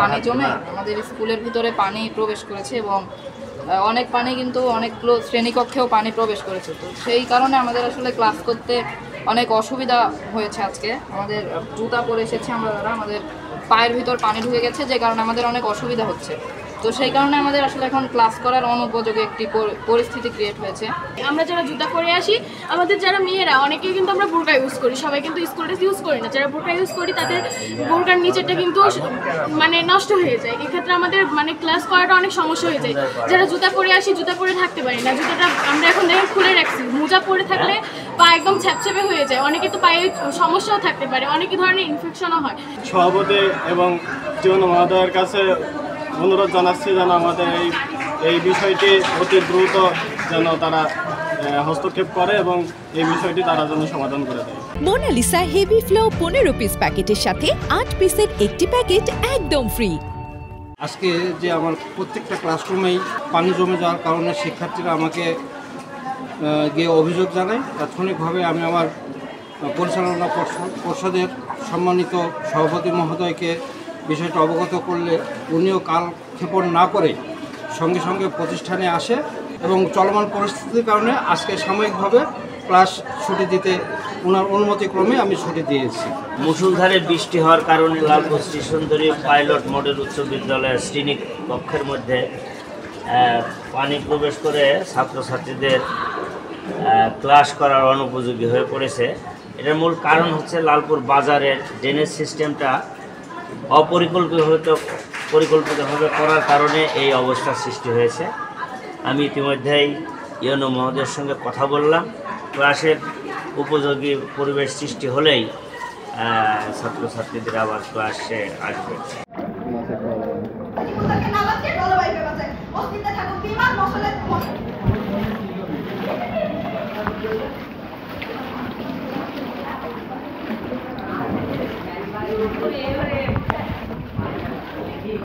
পানি জমে আমাদের স্কুলের ভিতরে পানি প্রবেশ করেছে এবং অনেক পানি কিন্তু অনেকগুলো শ্রেণীকক্ষেও পানি প্রবেশ করেছে। তো সেই কারণে আমাদের আসলে ক্লাস করতে অনেক অসুবিধা হয়েছে। আজকে আমাদের জুতা পরে এসেছি আমরা, আমাদের পায়ের ভিতর পানি ঢুকে গেছে, যে কারণে আমাদের অনেক অসুবিধা হচ্ছে। তো সেই কারণে আমাদের আসলে এখন ক্লাস করার অনুপযোগী একটি পরিস্থিতি ক্রিয়েট হয়েছে। আমরা যারা জুতা পরে আসি, আমাদের যারা মেয়েরা অনেকেই কিন্তু আমরা বোরকা ইউজ করি, সবাই কিন্তু স্কুল ড্রেস ইউজ করি না। যারা বোরকা ইউজ করি তাদের বোরকার নিচেরটা কিন্তু মানে নষ্ট হয়ে যায়। এক্ষেত্রে আমাদের মানে ক্লাস করাটা অনেক সমস্যা হয়ে যায়। যারা জুতা পরে আসি, জুতা পরে থাকতে পারি না, জুতাটা আমরা এখন দেখেন খুলে রাখছি। মোজা পরে থাকলে পা একদম ছ্যাপছ্যাপে হয়ে যায়, অনেকে তো পায়ে সমস্যাও থাকতে পারে, অনেক ধরনের ইনফেকশনও হয়। সভাপতি এবং জীবন মহোদয়ের কাছে অনুরোধ জানাচ্ছি যেন আমাদের এই বিষয়টি অতি দ্রুত যেন তারা হস্তক্ষেপ করে এবং এই বিষয়টি তারা যেন সমাধান করে দেয়। মোনালিসা হেভি ফ্লো 15 পিস প্যাকেটের সাথে 8 পিসের একটি প্যাকেট একদম ফ্রি। আজকে যে আমার প্রত্যেকটা ক্লাসরুমেই পানি জমে যাওয়ার কারণে শিক্ষার্থীরা আমাকে গিয়ে অভিযোগ জানায়। তাৎক্ষণিকভাবে আমি আমার পরিচালনা পর্ষদের সম্মানিত সভাপতি মহোদয়কে বিষয়টা অবগত করলে উনিও কালক্ষেপণ না করে সঙ্গে সঙ্গে প্রতিষ্ঠানে আসে এবং চলমান পরিস্থিতির কারণে আজকে সাময়িকভাবে ক্লাস ছুটি দিতে ওনার অনুমতিক্রমে আমি ছুটি দিয়েছি। মুষলধারে বৃষ্টি হওয়ার কারণে লালপুর শ্রীসুন্দরী পাইলট মডেল উচ্চ বিদ্যালয়ের শ্রেণী কক্ষের মধ্যে পানি প্রবেশ করে ছাত্রছাত্রীদের ক্লাস করার অনুপযোগী হয়ে পড়েছে। এটার মূল কারণ হচ্ছে লালপুর বাজারের ড্রেনেজ সিস্টেমটা পরিকল্পিতভাবে করার কারণে এই অবস্থার সৃষ্টি হয়েছে। আমি ইতিমধ্যেই ইউনো মহোদয়ের সঙ্গে কথা বললাম। ক্লাসের উপযোগী পরিবেশ সৃষ্টি হলেই ছাত্রছাত্রীদের আবার ক্লাসে আসবে। Oye,